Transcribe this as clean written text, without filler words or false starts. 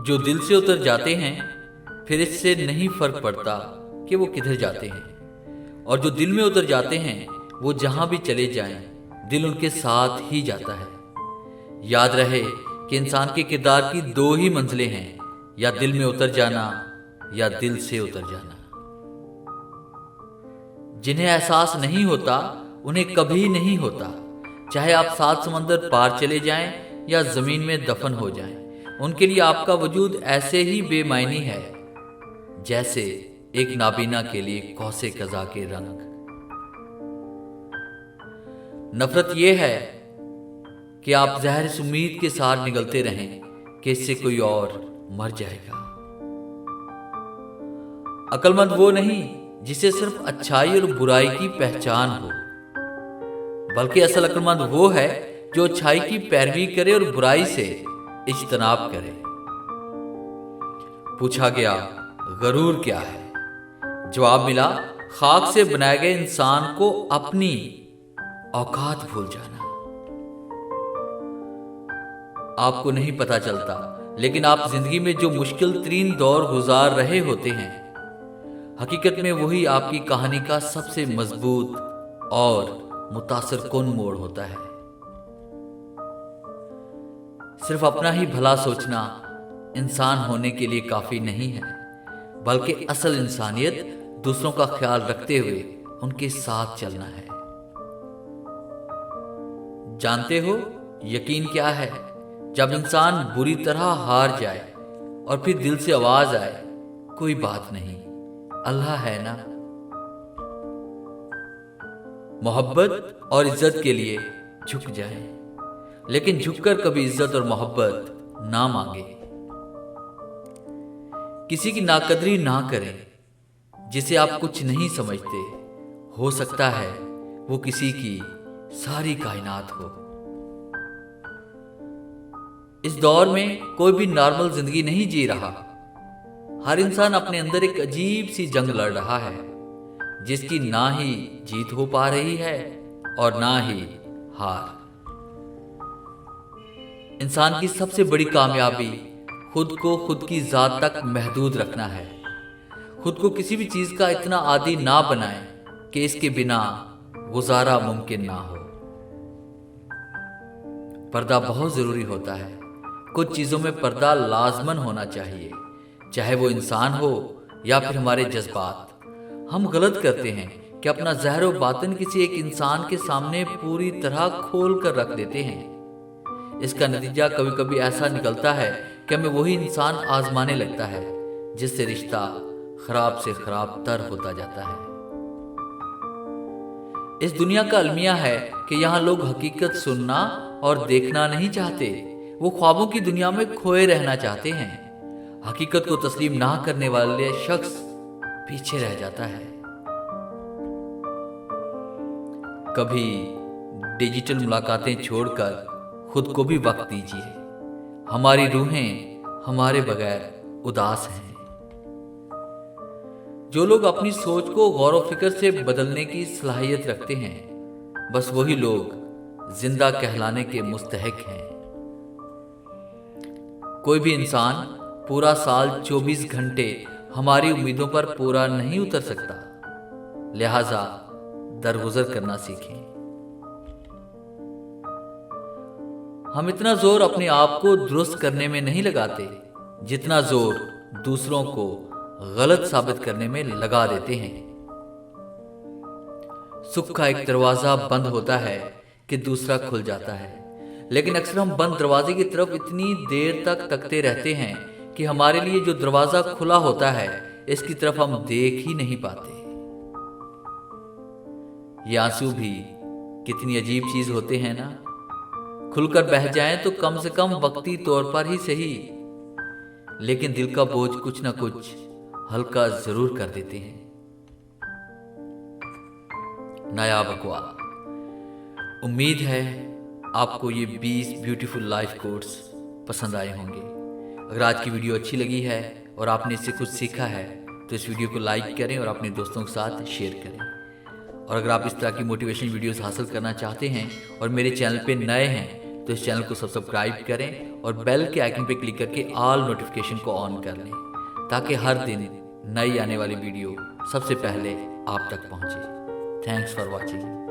जो दिल से उतर जाते हैं फिर इससे नहीं फर्क पड़ता कि वो किधर जाते हैं, और जो दिल में उतर जाते हैं वो जहां भी चले जाएं दिल उनके साथ ही जाता है। याद रहे कि इंसान के किरदार की दो ही मंजिलें हैं, या दिल में उतर जाना या दिल से उतर जाना। जिन्हें एहसास नहीं होता उन्हें कभी नहीं होता, चाहे आप 7 समंदर पार चले जाएं या जमीन में दफन हो जाएं, उनके लिए आपका वजूद ऐसे ही बेमायनी है जैसे एक नाबीना के लिए कौसे कज़ा के रंग। नफरत यह है कि आप जहर इस उम्मीद के साथ निगलते रहें कि इससे कोई और मर जाएगा। अक्लमंद वो नहीं जिसे सिर्फ अच्छाई और बुराई की पहचान हो, बल्कि असल अक्लमंद वो है जो अच्छाई की पैरवी करे और बुराई से इज्तनाब करे। पूछा गया गरूर क्या है? जवाब मिला खाक से बनाए गए इंसान को अपनी औकात भूल जाना। आपको नहीं पता चलता, लेकिन आप जिंदगी में जो मुश्किल तरीन दौर गुजार रहे होते हैं, हकीकत में वही आपकी कहानी का सबसे मजबूत और मुतासिर कुन मोड़ होता है। सिर्फ अपना ही भला सोचना इंसान होने के लिए काफी नहीं है, बल्कि असल इंसानियत दूसरों का ख्याल रखते हुए उनके साथ चलना है। जानते हो यकीन क्या है? जब इंसान बुरी तरह हार जाए और फिर दिल से आवाज आए, कोई बात नहीं, अल्लाह है ना। मोहब्बत और इज्जत के लिए झुक जाए, लेकिन झुककर कभी इज्जत और मोहब्बत ना मांगे। किसी की नाकदरी ना करें जिसे आप कुछ नहीं समझते। हो सकता है वो किसी की सारी कायनात हो। इस दौर में कोई भी नॉर्मल जिंदगी नहीं जी रहा। हर इंसान अपने अंदर एक अजीब सी जंग लड़ रहा है, जिसकी ना ही जीत हो पा रही है और ना ही हार। इंसान की सबसे बड़ी कामयाबी खुद को खुद की जात तक महदूद रखना है। खुद को किसी भी चीज का इतना आदी ना बनाएं कि इसके बिना गुजारा मुमकिन ना हो। पर्दा बहुत जरूरी होता है। कुछ चीजों में पर्दा लाजमन होना चाहिए, चाहे वो इंसान हो या फिर हमारे जज्बात। हम गलत करते हैं कि अपना ज़ाहिर व बातिन किसी एक इंसान के सामने पूरी तरह खोल कर रख देते हैं। इसका नतीजा कभी कभी ऐसा निकलता है कि हमें वही इंसान आजमाने लगता है, जिससे रिश्ता खराब से खराब तर होता जाता है। इस दुनिया का अलमिया है कि यहाँ लोग हकीकत सुनना और देखना नहीं चाहते। वो ख्वाबों की दुनिया में खोए रहना चाहते हैं। हकीकत को तस्लीम ना करने वाले शख्स पीछे रह जाता है। कभी डिजिटल मुलाकातें छोड़कर खुद को भी वक्त दीजिए। हमारी रूहें हमारे बगैर उदास हैं। जो लोग अपनी सोच को गौर व फिक्र से बदलने की सलाहियत रखते हैं, बस वही लोग जिंदा कहलाने के मुस्तहिक हैं। कोई भी इंसान पूरा साल 24 घंटे हमारी उम्मीदों पर पूरा नहीं उतर सकता, लिहाजा दरगुजर करना सीखें। हम इतना जोर अपने आप को दुरुस्त करने में नहीं लगाते जितना जोर दूसरों को गलत साबित करने में लगा देते हैं। सुख का एक दरवाजा बंद होता है कि दूसरा खुल जाता है, लेकिन अक्सर हम बंद दरवाजे की तरफ इतनी देर तक तकते रहते हैं कि हमारे लिए जो दरवाजा खुला होता है इसकी तरफ हम देख ही नहीं पाते। ये आंसू भी कितनी अजीब चीज होते हैं ना। खुलकर बह जाएं तो कम से कम वक्ती तौर पर ही सही, लेकिन दिल का बोझ कुछ ना कुछ हल्का जरूर कर देते हैं। नया बकवा। उम्मीद है आपको ये 20 ब्यूटीफुल लाइफ कोट्स पसंद आए होंगे। अगर आज की वीडियो अच्छी लगी है और आपने इससे कुछ सीखा है तो इस वीडियो को लाइक करें और अपने दोस्तों के साथ शेयर करें। और अगर आप इस तरह की मोटिवेशन वीडियोस हासिल करना चाहते हैं और मेरे चैनल पे नए हैं तो इस चैनल को सब्सक्राइब करें और बेल के आइकन पर क्लिक करके ऑल नोटिफिकेशन को ऑन कर लें, ताकि हर दिन नई आने वाली वीडियो सबसे पहले आप तक पहुंचे। Thanks for watching.